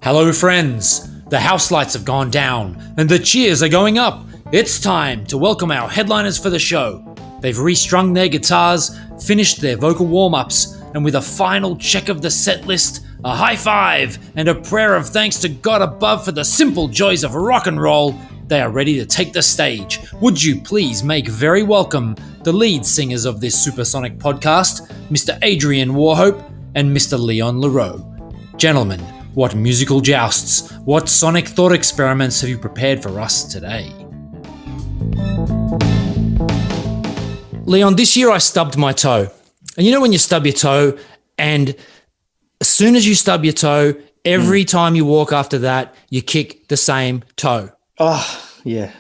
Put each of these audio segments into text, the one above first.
Hello friends, the house lights have gone down and the cheers are going up. It's time to welcome our headliners for the show. They've restrung their guitars, finished their vocal warm-ups, and with a final check of the set list, a high five, and a prayer of thanks to God above for the simple joys of rock and roll, they are ready to take the stage. Would you please make very welcome the lead singers of this supersonic podcast, Mr. Adrian Wauchope and Mr. Leon Loreaux. Gentlemen, what musical jousts, what sonic thought experiments have you prepared for us today? Leon, this year I stubbed my toe. And you know when you stub your toe and as soon as you stub your toe, every time you walk after that, you kick the same toe. Oh, yeah.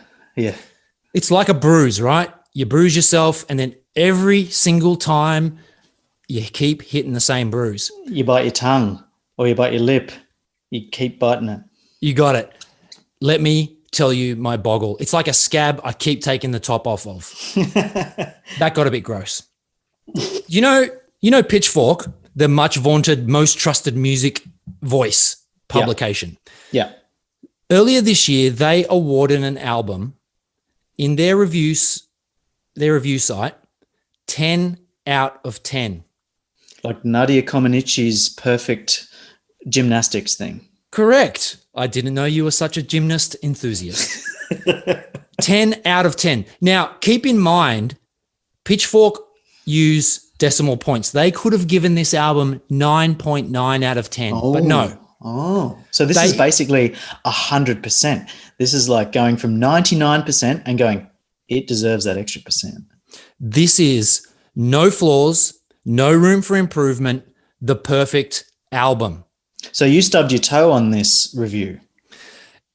It's like a bruise, right? You bruise yourself and then every single time you keep hitting the same bruise. You bite your tongue or you bite your lip. You keep biting it. You got it. Let me tell you my boggle. It's like a scab I keep taking the top off of. That got a bit gross. You know Pitchfork, the much vaunted, most trusted music voice publication. Yeah. Earlier this year, they awarded an album in their review site, 10 out of 10. Like Nadia Comaneci's perfect gymnastics thing. Correct. I didn't know you were such a gymnast enthusiast. 10 out of 10. Now, keep in mind, Pitchfork use decimal points. They could have given this album 9.9 out of 10, but no. Oh, so this is basically 100%. This is like going from 99% and going, it deserves that extra percent. This is no flaws, no room for improvement, the perfect album. So you stubbed your toe on this review.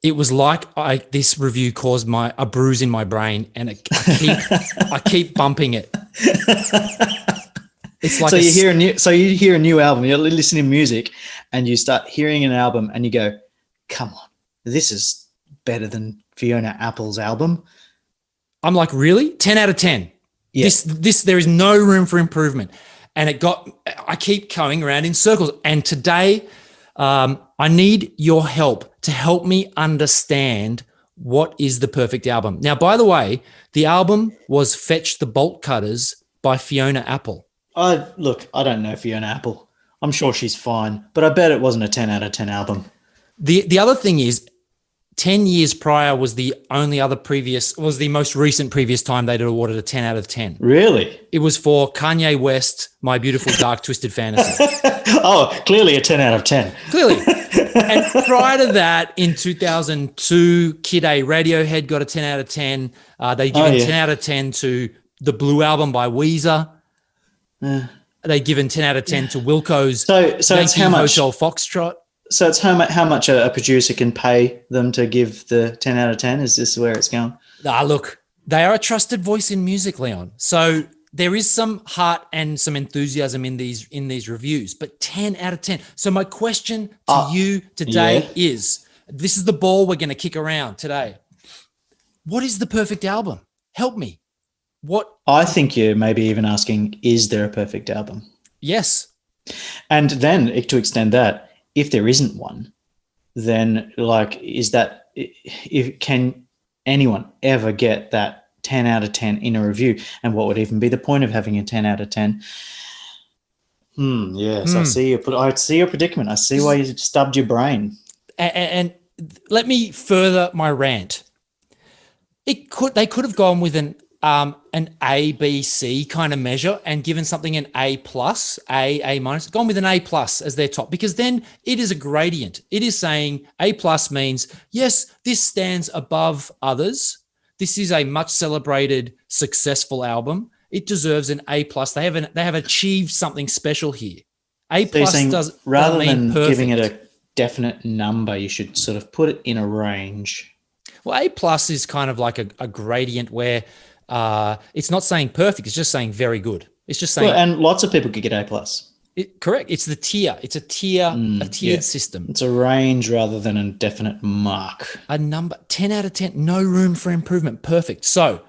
It was like this review caused a bruise in my brain, and I keep bumping it. It's like you hear a new album. You're listening to music, and you start hearing an album, and you go, "Come on, this is better than Fiona Apple's album." I'm like, really? 10 out of 10. Yeah. This there is no room for improvement, and I keep going around in circles. And today, I need your help to help me understand what is the perfect album. Now, by the way, the album was Fetch the Bolt Cutters by Fiona Apple. Look, I don't know Fiona Apple. I'm sure she's fine, but I bet it wasn't a 10 out of 10 album. The other thing is 10 years prior was the most recent previous time they'd awarded a 10 out of 10. Really? It was for Kanye West, My Beautiful Dark Twisted Fantasy. Oh, clearly a 10 out of 10. Clearly. And prior to that, in 2002, Kid A Radiohead got a 10 out of 10. They given 10 out of 10 to the Blue Album by Weezer. They'd given 10 out of 10 to Wilco's so it's how much Hotel Foxtrot. So it's how much a producer can pay them to give the 10 out of 10? Is this where it's going? Look, they are a trusted voice in music, Leon. So there is some heart and some enthusiasm in these reviews, but 10 out of 10. So my question to you today is, this is the ball we're going to kick around today. What is the perfect album? Help me. What? I think you're maybe even asking, is there a perfect album? Yes. And then to extend that, if there isn't one, then can anyone ever get that 10 out of 10 in a review? And what would even be the point of having a 10 out of 10? Yes, I see your predicament. I see why you stubbed your brain. And let me further my rant. They could have gone with an A, B, C kind of measure and given something an A plus, A minus, gone with an A plus as their top, because then it is a gradient. It is saying A plus means, yes, this stands above others. This is a much celebrated, successful album. It deserves an A plus. They have achieved something special here. A plus rather doesn't than mean perfect. Giving it a definite number, you should sort of put it in a range. Well, A plus is kind of like a gradient where it's not saying perfect. It's just saying very good. It's just saying, and lots of people could get A plus. Correct. It's the tier. It's a tiered system. It's a range rather than a definite mark. A number, 10 out of 10, no room for improvement. Perfect. So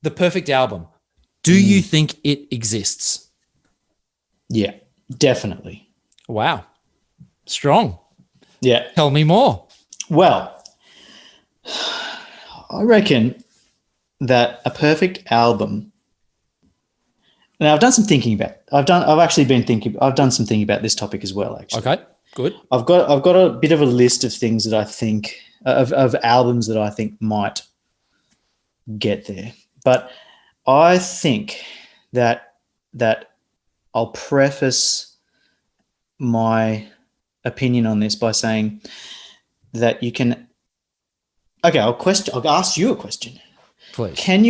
the perfect album. Do you think it exists? Yeah, definitely. Wow. Strong. Yeah. Tell me more. Well, I reckon that a perfect album. Now, I've done some thinking about. I've done some thinking about this topic as well. Actually, Okay, good. I've got a bit of a list of things that I think of albums that I think might get there, but I think that I'll preface my opinion on this by saying that you can. Okay, I'll ask you a question. Please. Can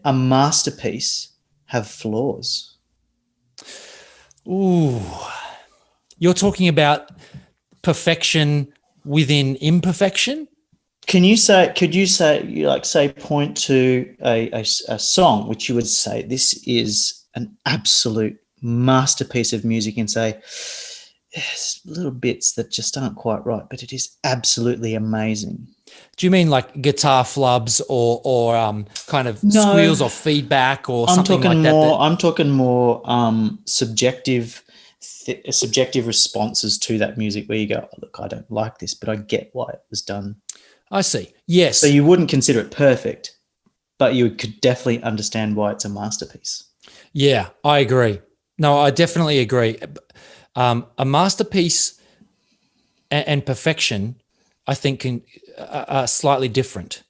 a masterpiece have flaws? Ooh. You're talking about perfection within imperfection? Could you point to a song which you would say this is an absolute masterpiece of music, and say there's little bits that just aren't quite right, but it is absolutely amazing? Do you mean like guitar flubs or kind of squeals or feedback or something like that? I'm talking more subjective responses to that music where you go, oh, look, I don't like this, but I get why it was done. I see. Yes. So you wouldn't consider it perfect, but you could definitely understand why it's a masterpiece. Yeah, I agree. No, I definitely agree. A masterpiece and perfection, I think, are slightly different.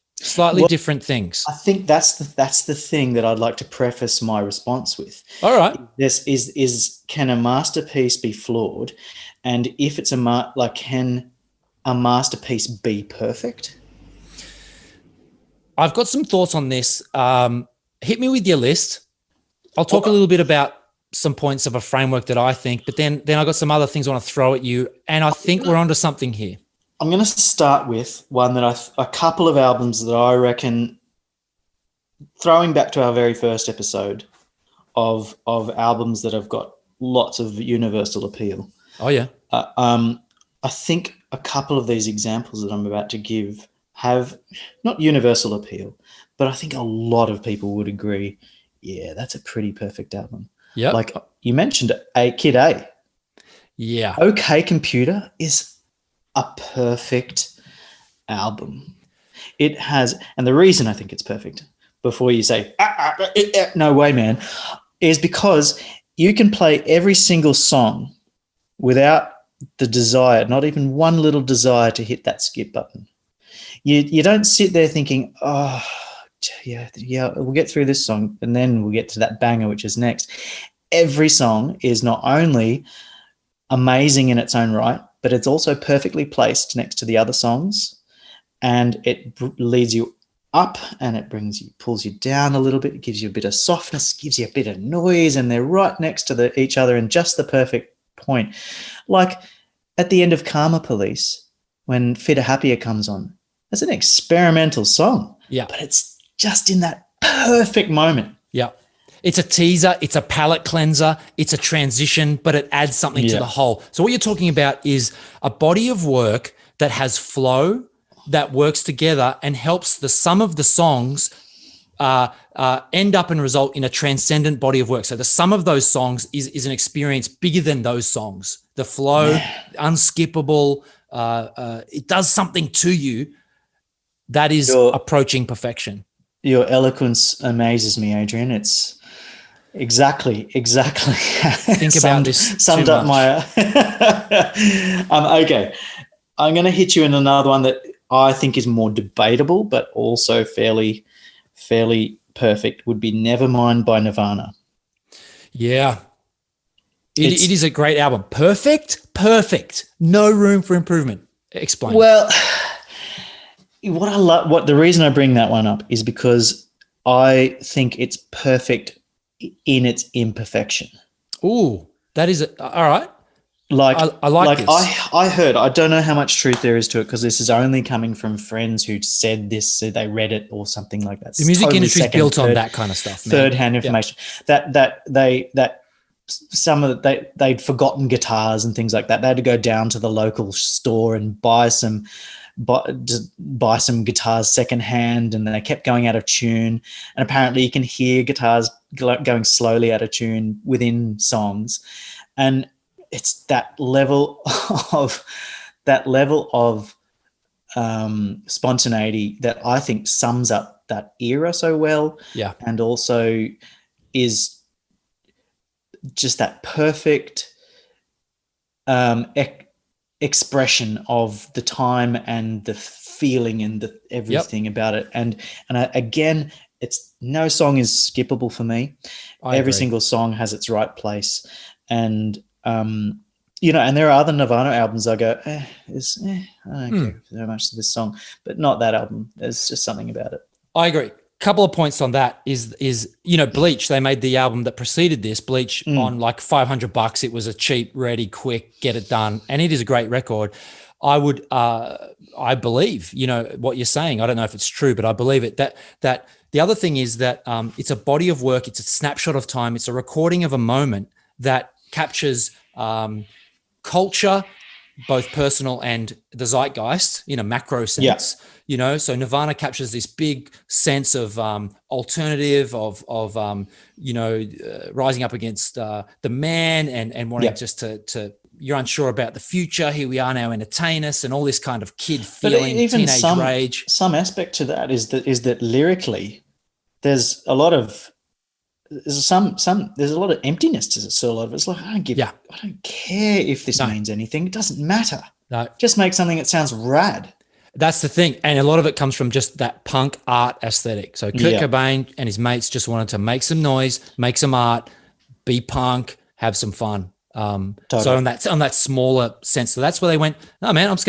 Different things. I think that's the thing that I'd like to preface my response with. All right. This is can a masterpiece be flawed, and if it's can a masterpiece be perfect? I've got some thoughts on this. Hit me with your list. I'll talk a little bit about some points of a framework that I think, but then I've got some other things I want to throw at you, and I think we're onto something here. I'm going to start with one that a couple of albums that I reckon, throwing back to our very first episode of albums that have got lots of universal appeal. Oh yeah. I think a couple of these examples that I'm about to give have not universal appeal, but I think a lot of people would agree, yeah, that's a pretty perfect album. Yeah. Like you mentioned, Kid A. Yeah. OK Computer is a perfect album. It has, and the reason I think it's perfect, before you say, no way, man, is because you can play every single song without the desire, not even one little desire to hit that skip button. You don't sit there thinking, oh, yeah, we'll get through this song and then we'll get to that banger, which is next. Every song is not only amazing in its own right, but it's also perfectly placed next to the other songs, and it leads you up and it pulls you down a little bit. It gives you a bit of softness, gives you a bit of noise, and they're right next to each other in just the perfect point. Like at the end of Karma Police, when Fitter Happier comes on, that's an experimental song. Yeah. But it's just in that perfect moment. Yeah. It's a teaser, it's a palate cleanser, it's a transition, but it adds something to the whole. So what you're talking about is a body of work that has flow, that works together and helps the sum of the songs end up and result in a transcendent body of work. So the sum of those songs is an experience bigger than those songs. The flow, unskippable, it does something to you that is approaching perfection. Your eloquence amazes me, Adrian. It's exactly. Think about this. Summed up my. Okay, I'm going to hit you in another one that I think is more debatable, but also fairly perfect. Would be Nevermind by Nirvana. Yeah, it is a great album. Perfect. No room for improvement. Explain. Well, what I love, the reason I bring that one up is because I think it's perfect in its imperfection. Ooh, that is all right. I like this. I heard, I don't know how much truth there is to it because this is only coming from friends who said this, so they read it or something like that. The music industry is built on that kind of stuff. Third-hand information. They'd forgotten guitars and things like that. They had to go down to the local store and buy some guitars secondhand, and then they kept going out of tune. And apparently, you can hear guitars going slowly out of tune within songs, and it's that level of that level of spontaneity that I think sums up that era so well. Yeah. And also is just that perfect expression of the time and the feeling and the everything about it. And again, it's no song is skippable for me. I Every agree. single song has its right place. And and there are other Nirvana albums I go, I don't care so much to this song, but not that album. There's just something about it. I agree. Couple of points on that is Bleach. They made the album that preceded this, Bleach, on like $500. It was a cheap, ready, quick, get it done, and it is a great record. I believe what you're saying. I don't know if it's true, but I believe it. That the other thing is that it's a body of work. It's a snapshot of time. It's a recording of a moment that captures culture, both personal and the zeitgeist in a macro sense. So Nirvana captures this big sense of alternative, of rising up against the man and wanting just to you're unsure about the future. Here we are now, entertain us, and all this kind of kid feeling, even teenage rage. Some aspect to that is that lyrically, there's a lot of there's a lot of emptiness to it. So a lot of it's like I don't care if this means anything. It doesn't matter. No, just make something that sounds rad. That's the thing. And a lot of it comes from just that punk art aesthetic. So Kurt Cobain and his mates just wanted to make some noise, make some art, be punk, have some fun. Totally. So on that smaller sense, so that's where they went, no man, let's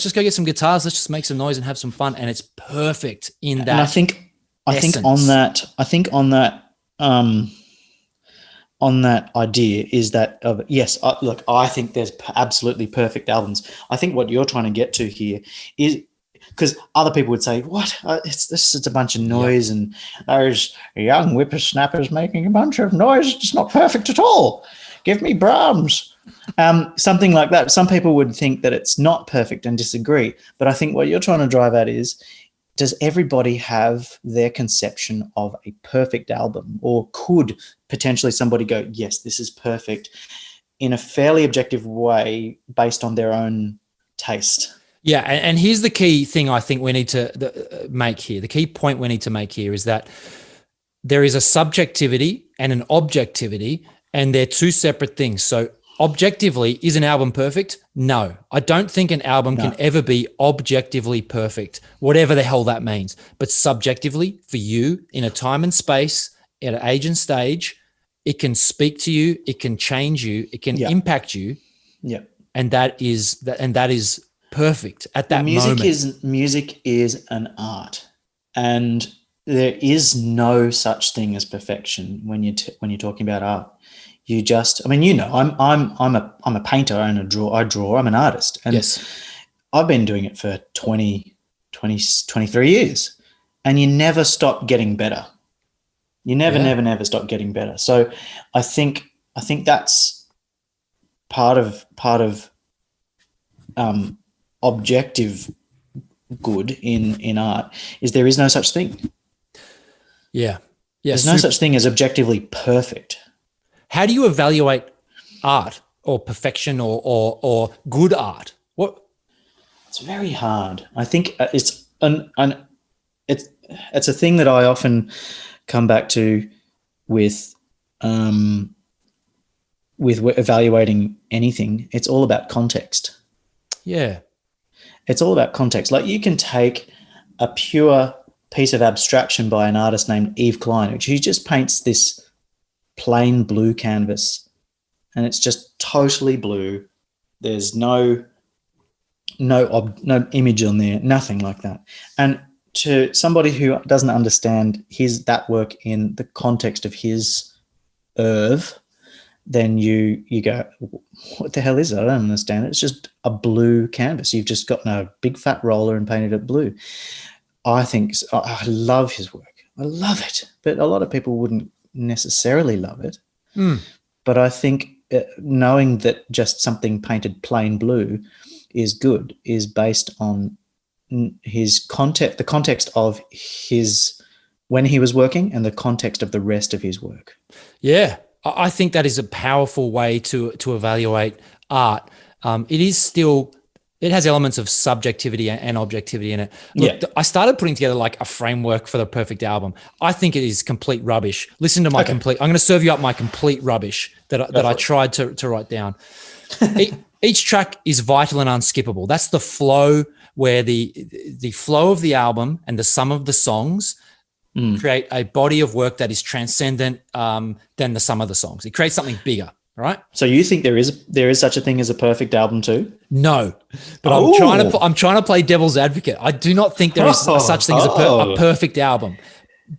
just go get some guitars. Let's just make some noise and have some fun. And it's perfect in that. And I think on that idea is that I think there's absolutely perfect albums. I think what you're trying to get to here is because other people would say, what? It's a bunch of noise and there's young whippersnappers making a bunch of noise. It's not perfect at all. Give me Brahms. Something like that. Some people would think that it's not perfect and disagree. But I think what you're trying to drive at is, does everybody have their conception of a perfect album, or could potentially somebody go, yes, this is perfect in a fairly objective way based on their own taste? Yeah. And here's the key thing I think we need to make here. The key point we need to make here is that there is a subjectivity and an objectivity, and they're two separate things. So objectively, is an album perfect? No. I don't think an album can ever be objectively perfect, whatever the hell that means. But subjectively, for you, in a time and space, at an age and stage, it can speak to you, it can change you, it can impact you. Yeah. And that is perfect at that moment. Music is an art. And there is no such thing as perfection when you're talking about art. You just, I'm a painter and I draw, I'm an artist. And I've been doing it for 23 years, and you never stop getting better. You never stop getting better. So I think that's part of objective good in art is there is no such thing. Yeah. There's no such thing as objectively perfect. How do you evaluate art or perfection or good art? What? It's very hard. I think it's a thing that I often come back to with evaluating anything. It's all about context. Yeah. It's all about context. Like you can take a pure piece of abstraction by an artist named Yves Klein, which he just paints this plain blue canvas, and it's just totally blue. There's no image on there, nothing like that. And to somebody who doesn't understand that work in the context of his oeuvre, then you go, what the hell is it? I don't understand it. It's just a blue canvas. You've just gotten a big fat roller and painted it blue. I love his work. I love it. But a lot of people wouldn't necessarily love it. But I think knowing that just something painted plain blue is good is based on his context, the context of his when he was working and the context of the rest of his work. Yeah, I think that is a powerful way to evaluate art. It is still it has elements of subjectivity and objectivity in it. Look, I started putting together like a framework for the perfect album. I think it is complete rubbish. Listen to my complete. I'm going to serve you up my complete rubbish that I tried to write down. Each track is vital and unskippable. That's the flow, where the flow of the album and the sum of the songs create a body of work that is transcendent than the sum of the songs. It creates something bigger, right? So you think there is such a thing as a perfect album too? No, but I'm trying to play devil's advocate. I do not think there is such thing as a perfect album,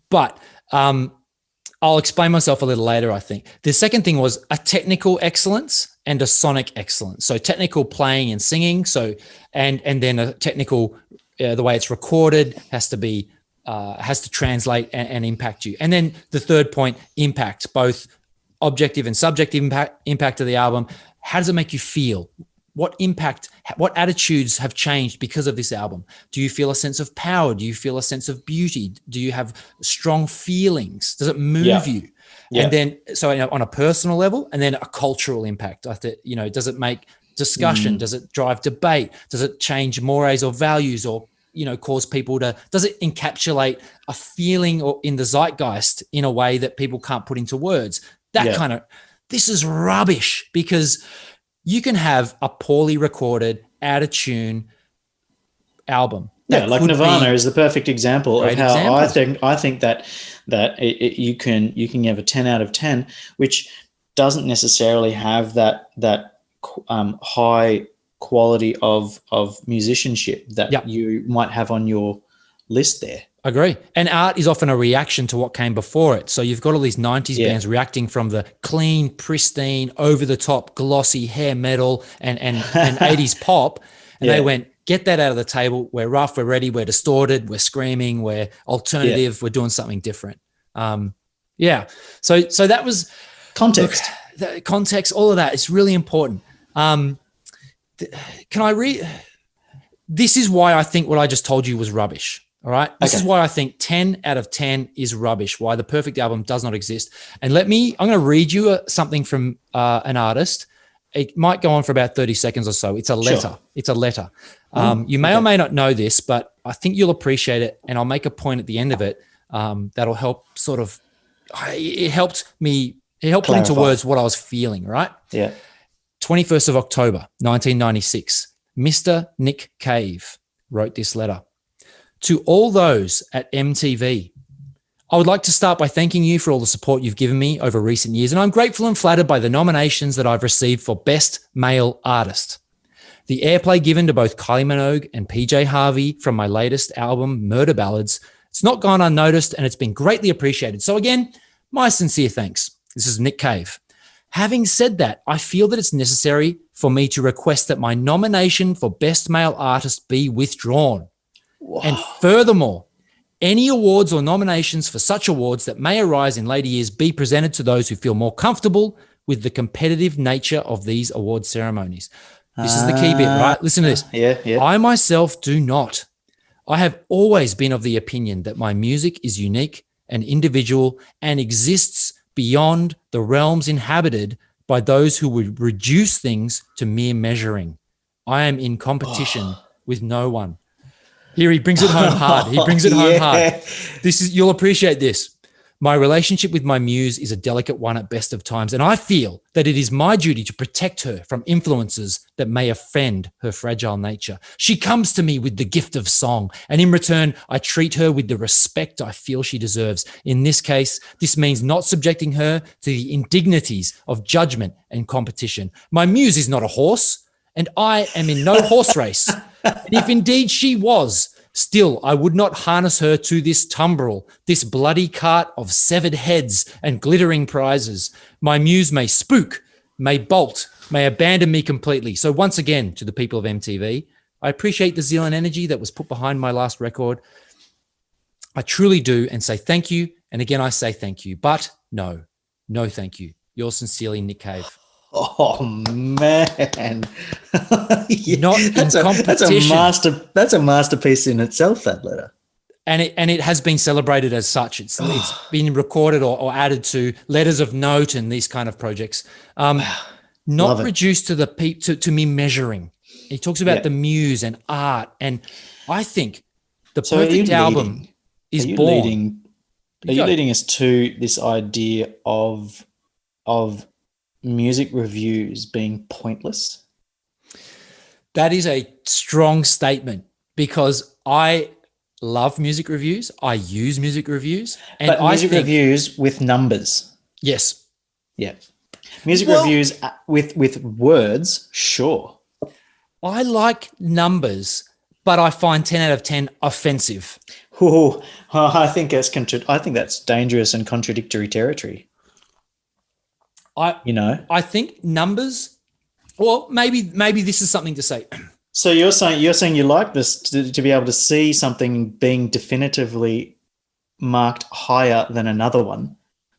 but I'll explain myself a little later, I think. The second thing was a technical excellence and a sonic excellence. So technical playing and singing. So, and then a technical, the way it's recorded has to translate and impact you. And then the third point, impact, both objective and subjective impact of the album. How does it make you feel? What impact, what attitudes have changed because of this album? Do you feel a sense of power? Do you feel a sense of beauty? Do you have strong feelings? Does it move you? Yeah. And then, so on a personal level, and then a cultural impact. I think, does it make discussion? Does it drive debate? Does it change mores or values, or, cause people to, does it encapsulate a feeling or in the zeitgeist in a way that people can't put into words? That kind of, this is rubbish, because you can have a poorly recorded, out of tune album. Yeah, like Nirvana is the perfect example of how I think that you can have a 10 out of 10, which doesn't necessarily have that high quality of musicianship that you might have on your list there. Agree. And art is often a reaction to what came before it. So you've got all these 90s bands reacting from the clean, pristine, over-the-top, glossy hair metal and 80s pop. And they went, get that out of the table. We're rough, we're ready, we're distorted, we're screaming, we're alternative, we're doing something different. So that was context. Look, context, all of that. It's really important. Can I read? This is why I think what I just told you was rubbish. All right. This is why I think 10 out of 10 is rubbish, why the perfect album does not exist. And I'm going to read you something from an artist. It might go on for about 30 seconds or so. It's a letter. Sure. It's a letter. You may or may not know this, but I think you'll appreciate it. And I'll make a point at the end of it that'll help it helped put into words what I was feeling, right? Yeah. 21st of October, 1996. Mr. Nick Cave wrote this letter. To all those at MTV, I would like to start by thanking you for all the support you've given me over recent years, and I'm grateful and flattered by the nominations that I've received for Best Male Artist. The airplay given to both Kylie Minogue and PJ Harvey from my latest album, Murder Ballads, it's not gone unnoticed, and it's been greatly appreciated. So again, my sincere thanks. This is Nick Cave. Having said that, I feel that it's necessary for me to request that my nomination for Best Male Artist be withdrawn. Whoa. And furthermore, any awards or nominations for such awards that may arise in later years be presented to those who feel more comfortable with the competitive nature of these award ceremonies. This is the key bit, right? Listen to this. Yeah. I myself do not. I have always been of the opinion that my music is unique and individual and exists beyond the realms inhabited by those who would reduce things to mere measuring. I am in competition with no one. Here he brings it home hard. Hard. You'll appreciate this. My relationship with my muse is a delicate one at best of times, and I feel that it is my duty to protect her from influences that may offend her fragile nature. She comes to me with the gift of song, and in return, I treat her with the respect I feel she deserves. In this case, this means not subjecting her to the indignities of judgment and competition. My muse is not a horse, and I am in no horse race. And if indeed she was, still I would not harness her to this tumbril, this bloody cart of severed heads and glittering prizes. My muse may spook, may bolt, may abandon me completely. So once again, to the people of MTV, I appreciate the zeal and energy that was put behind my last record. I truly do, and say thank you. And again, I say thank you, but no thank you. Yours sincerely, Nick Cave. Oh man, Not in competition. That's a masterpiece in itself. That letter, and it has been celebrated as such. It's been recorded or added to letters of note and these kind of projects. Not reduced to to me measuring. He talks about the muse and art. And I think the perfect album is born. Are you leading us to this idea of music reviews being pointless? That is a strong statement because I love music reviews. I use music reviews. But music reviews with numbers. Yes. Yeah. Music reviews with words, sure. I like numbers, but I find 10 out of 10 offensive. Oh, I think that's dangerous and contradictory territory. I think numbers. Well, maybe this is something to say. So you're saying you like this to be able to see something being definitively marked higher than another one,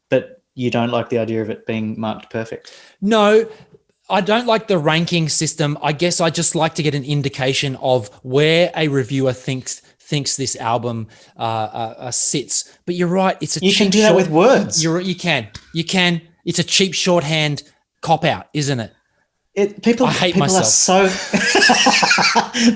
but you don't like the idea of it being marked perfect. No, I don't like the ranking system. I guess I just like to get an indication of where a reviewer thinks this album sits. But you're right. You can do that with words. You can. It's a cheap shorthand cop out, isn't it? I hate myself.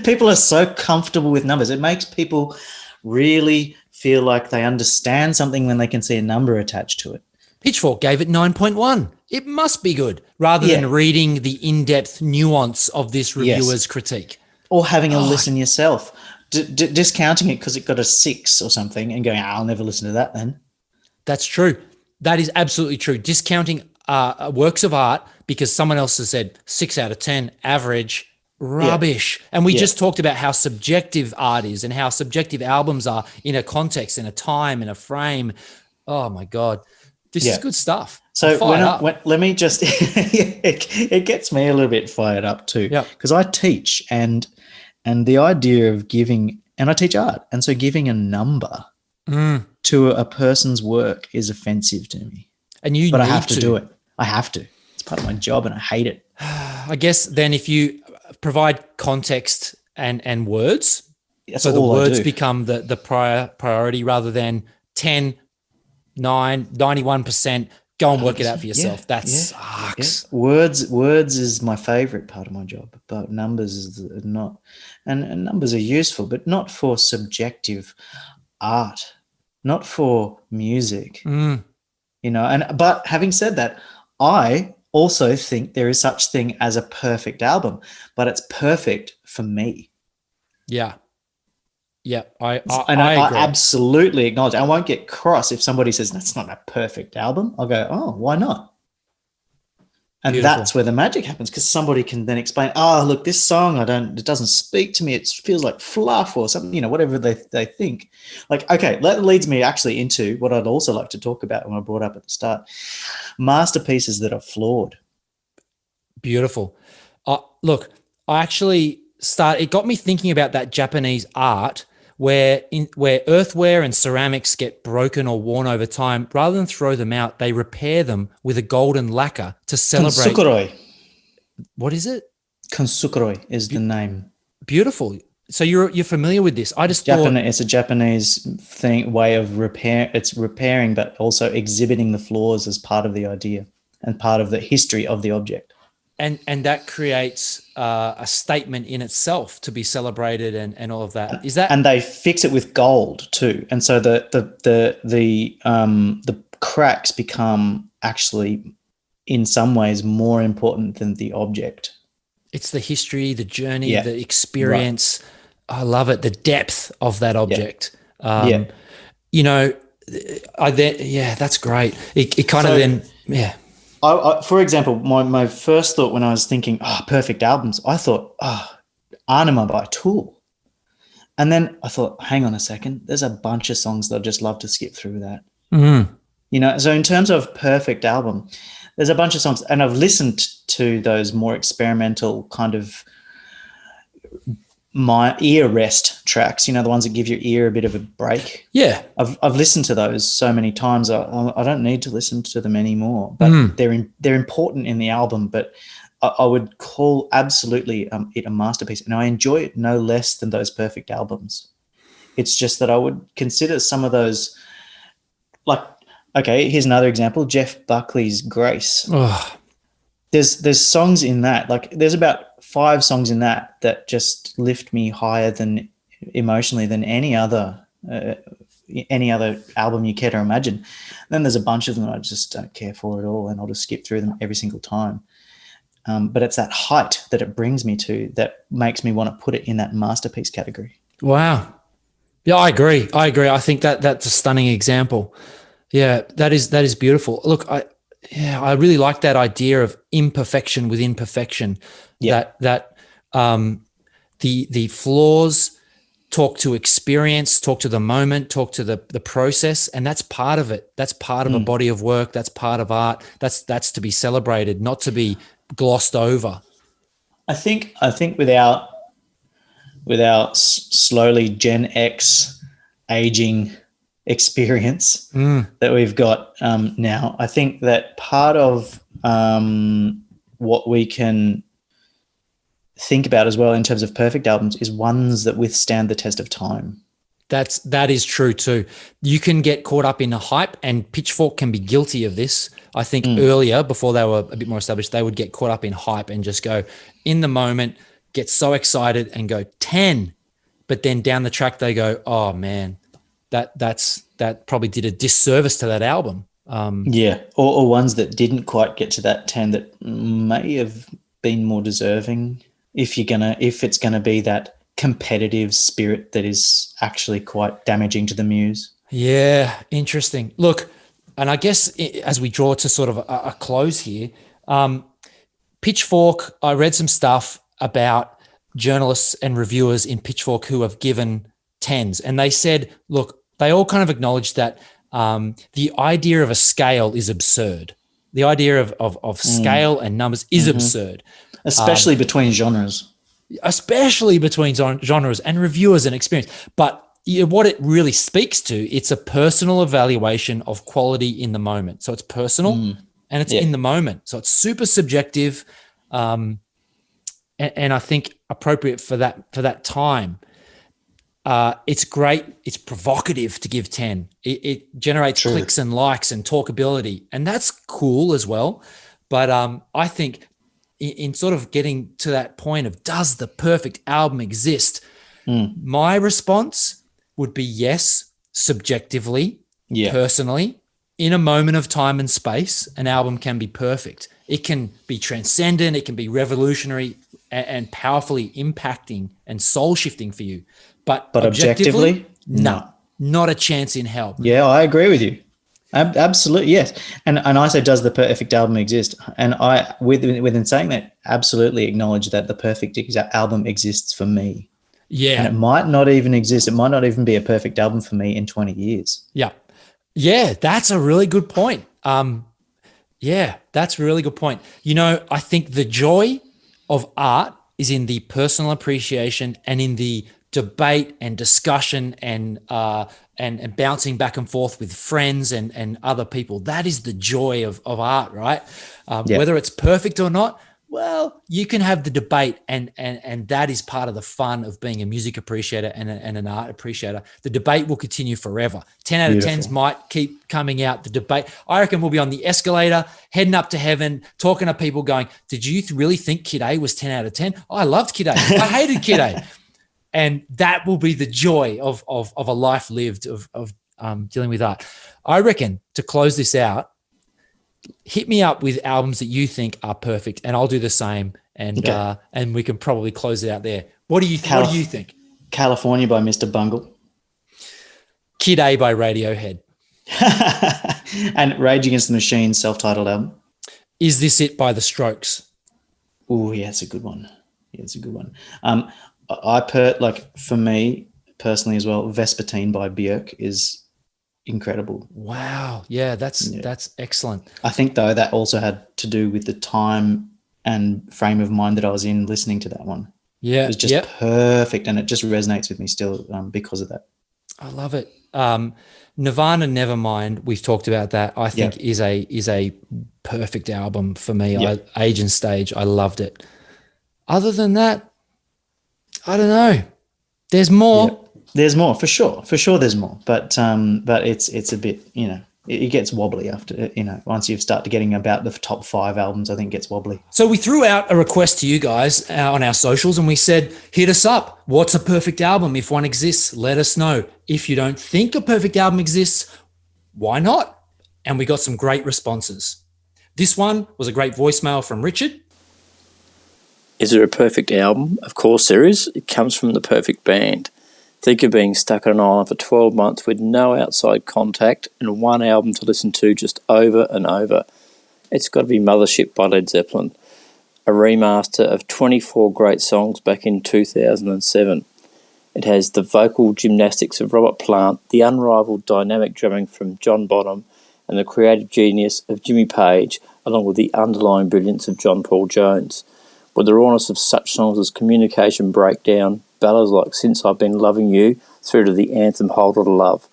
People are so comfortable with numbers. It makes people really feel like they understand something when they can see a number attached to it. Pitchfork gave it 9.1. It must be good, rather than reading the in-depth nuance of this reviewer's critique. Or having a listen yourself. Discounting it because it got a 6 or something and going, I'll never listen to that then. That's true. That is absolutely true. Discounting works of art because someone else has said 6 out of 10, average, rubbish. And we just talked about how subjective art is and how subjective albums are in a context, in a time, in a frame. Oh, my God. This is good stuff. So let me just, it gets me a little bit fired up too. Because I teach and the idea of giving, and I teach art. And so giving a number to a person's work is offensive to me. But I have to do it. I have to. It's part of my job and I hate it. I guess then if you provide context and words, so the words become the priority rather than 10, 9, 91%, go and work it out for yourself. That sucks. Yeah. Words is my favorite part of my job, but numbers is not. And numbers are useful, but not for subjective art, not for music. But having said that, I also think there is such thing as a perfect album, but it's perfect for me. Yeah. Yeah, I agree. Absolutely acknowledge. I won't get cross if somebody says that's not a perfect album. I'll go, oh, why not? And that's where the magic happens because somebody can then explain, oh, look, this song, it doesn't speak to me. It feels like fluff or something, whatever they think. Like, okay, that leads me actually into what I'd also like to talk about when I brought up at the start. Masterpieces that are flawed. Beautiful. Look, I actually it got me thinking about that Japanese art where earthenware and ceramics get broken or worn over time, rather than throw them out, they repair them with a golden lacquer to celebrate. Konsukuroi. What is it? Konsukuroi is the name. Beautiful. So you're familiar with this? I just thought it's a Japanese way of repair. It's repairing, but also exhibiting the flaws as part of the idea and part of the history of the object. And that creates a statement in itself to be celebrated and all of that. Is that? And they fix it with gold too, and so the cracks become actually in some ways more important than the object. It's the history, the journey, the experience. Right. I love it. The depth of that object. That's great. It kind of then. I, for example, my first thought when I was thinking, perfect albums, I thought, Anima by Tool. And then I thought, hang on a second, there's a bunch of songs that I'd just love to skip through that. Mm-hmm. So in terms of perfect album, there's a bunch of songs, and I've listened to those more experimental kind of my ear rest tracks, the ones that give your ear a bit of a break. Yeah. I've listened to those so many times. I don't need to listen to them anymore, but they're important in the album, but I would call absolutely it a masterpiece. And I enjoy it no less than those perfect albums. It's just that I would consider some of those here's another example, Jeff Buckley's Grace. Oh. There's songs in that, there's about 5 songs in that just lift me higher than emotionally than any other album you care to imagine. Then there's a bunch of them that I just don't care for at all, and I'll just skip through them every single time. But it's that height that it brings me to that makes me want to put it in that masterpiece category. Wow. Yeah, I agree. I think that's a stunning example. Yeah, that is beautiful. Look, I really like that idea of imperfection within perfection. Yeah. That the flaws talk to experience, talk to the moment, talk to the process, and that's part of it. That's part of a body of work. That's part of art. That's to be celebrated, not to be glossed over. I think without slowly Gen X aging experience that we've got now, I think that part of what we can think about as well in terms of perfect albums is ones that withstand the test of time. That is true too. You can get caught up in the hype, and Pitchfork can be guilty of this. I think earlier, before they were a bit more established, they would get caught up in hype and just go in the moment, get so excited and go 10. But then down the track they go, oh man, that probably did a disservice to that album. Or ones that didn't quite get to that 10 that may have been more deserving. If it's gonna be that competitive spirit that is actually quite damaging to the muse. Yeah, interesting. Look, and I guess as we draw to sort of a close here, Pitchfork, I read some stuff about journalists and reviewers in Pitchfork who have given 10s, and they said, look, they all kind of acknowledged that the idea of a scale is absurd. The idea of scale and numbers is absurd. Especially between genres. Especially between genres and reviewers and experience. But what it really speaks to, it's a personal evaluation of quality in the moment. So it's personal and it's in the moment. So it's super subjective, and I think appropriate for that time. It's great. It's provocative to give 10. It generates clicks and likes and talkability, and that's cool as well. But I think in sort of getting to that point of, does the perfect album exist? My response would be yes, subjectively, personally, in a moment of time and space, an album can be perfect. It can be transcendent. It can be revolutionary and powerfully impacting and soul shifting for you. But objectively, no, not a chance in hell. Yeah, I agree with you. Absolutely, yes. And I say, does the perfect album exist? And I, within saying that, absolutely acknowledge that the perfect album exists for me. Yeah. And it might not even exist. It might not even be a perfect album for me in 20 years. Yeah. Yeah, that's a really good point. Yeah, that's a really good point. You know, I think the joy of art is in the personal appreciation and in the debate and discussion and bouncing back and forth with friends and other people. That is the joy of art, right? Whether it's perfect or not, well, you can have the debate, and that is part of the fun of being a music appreciator and an art appreciator. The debate will continue forever. 10 out of 10s might keep coming out. The debate, I reckon we'll be on the escalator, heading up to heaven, talking to people going, did you really think Kid A was 10 out of 10? Oh, I loved Kid A. I hated Kid A. And that will be the joy of a life lived of dealing with art. I reckon, to close this out, hit me up with albums that you think are perfect, and I'll do the same. And we can probably close it out there. What do you think? California by Mr. Bungle. Kid A by Radiohead. And Rage Against the Machine self-titled album. Is This It by The Strokes? Oh, yeah, it's a good one. For me personally as well, Vespertine by Björk is incredible. Wow. Yeah, that's excellent. I think though that also had to do with the time and frame of mind that I was in listening to that one. Yeah. It was just perfect, and it just resonates with me still because of that. I love it. Nirvana Nevermind, we've talked about that. I think is a perfect album for me. Age and Stage, I loved it. Other than that, I don't know. There's more. Yeah. There's more for sure. For sure, there's more. But it's a bit, it gets wobbly after, once you start to getting about the top 5 albums, I think it gets wobbly. So we threw out a request to you guys on our socials and we said, hit us up. What's a perfect album? If one exists, let us know. If you don't think a perfect album exists, why not? And we got some great responses. This one was a great voicemail from Richard. Is there a perfect album? Of course there is. It comes from the perfect band. Think of being stuck on an island for 12 months with no outside contact and one album to listen to just over and over. It's got to be Mothership by Led Zeppelin, a remaster of 24 great songs back in 2007. It has the vocal gymnastics of Robert Plant, the unrivaled dynamic drumming from John Bonham, and the creative genius of Jimmy Page, along with the underlying brilliance of John Paul Jones. With the rawness of such songs as Communication Breakdown, ballads like Since I've Been Loving You, through to the anthem Hold On to Love.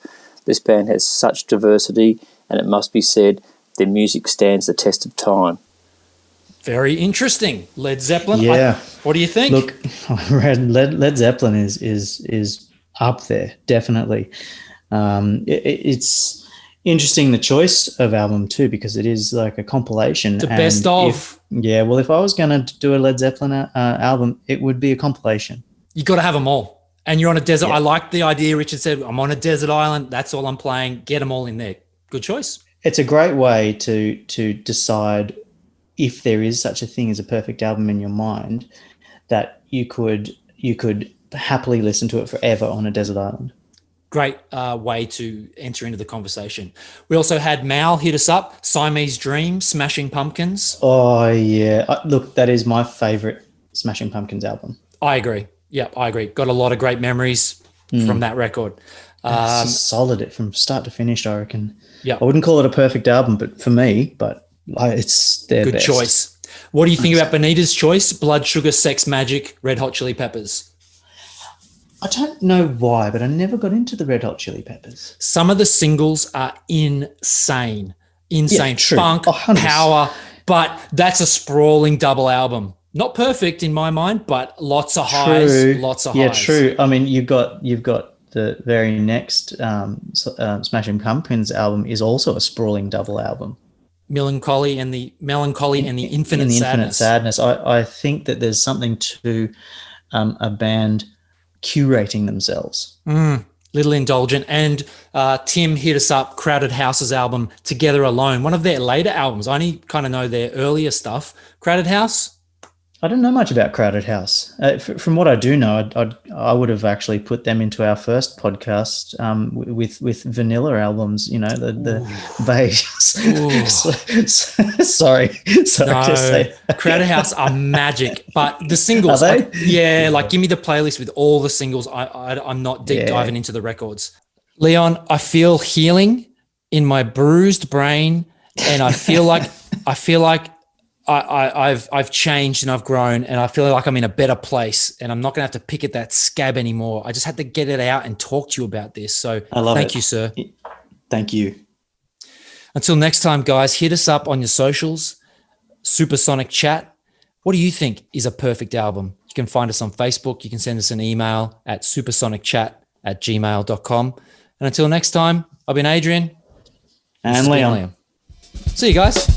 This band has such diversity, and it must be said, their music stands the test of time. Very interesting. Led Zeppelin. Yeah. What do you think? Look, Led Zeppelin is up there, definitely. It's interesting, the choice of album too, because it is like a compilation. It's a best of. If I was going to do a Led Zeppelin album, it would be a compilation. You got to have them all. And you're on a desert. Yeah. I like the idea. Richard said, I'm on a desert island. That's all I'm playing. Get them all in there. Good choice. It's a great way to decide if there is such a thing as a perfect album in your mind, that you could happily listen to it forever on a desert island. Great way to enter into the conversation. We also had Mal hit us up, Siamese Dream, Smashing Pumpkins. Oh, yeah. Look, that is my favorite Smashing Pumpkins album. I agree. Yeah, I agree. Got a lot of great memories from that record. It's solid from start to finish, I reckon. Yeah. I wouldn't call it a perfect album, but for me, it's their Good best. choice. What do you think about Benita's choice? Blood, Sugar, Sex, Magic, Red Hot Chili Peppers. I don't know why, but I never got into the Red Hot Chili Peppers. Some of the singles are insane. Yeah, true. Funk, 100%. power, but that's a sprawling double album. Not perfect in my mind, but lots of highs, lots of highs. Yeah, true. I mean, you've got the very next Smashing Pumpkins album is also a sprawling double album. Melancholy and the Infinite Sadness. I think that there's something to a band curating themselves. Little indulgent. And Tim hit us up, Crowded House's album, Together Alone, one of their later albums. I only kind of know their earlier stuff. Crowded House? I don't know much about Crowded House. From what I do know, I would have actually put them into our first podcast with vanilla albums. The beige. Sorry to say. Crowded House are magic, but the singles, are they? Like give me the playlist with all the singles. I'm not deep diving into the records. Leon, I feel healing in my bruised brain, and I feel like I've changed and I've grown, and I feel like I'm in a better place, and I'm not going to have to pick at that scab anymore. I just had to get it out and talk to you about this. So thank you, sir. Thank you. Until next time, guys, hit us up on your socials, Supersonic Chat. What do you think is a perfect album? You can find us on Facebook. You can send us an email at supersonicchat@gmail.com. And until next time, I've been Adrian. And Leon. See you guys.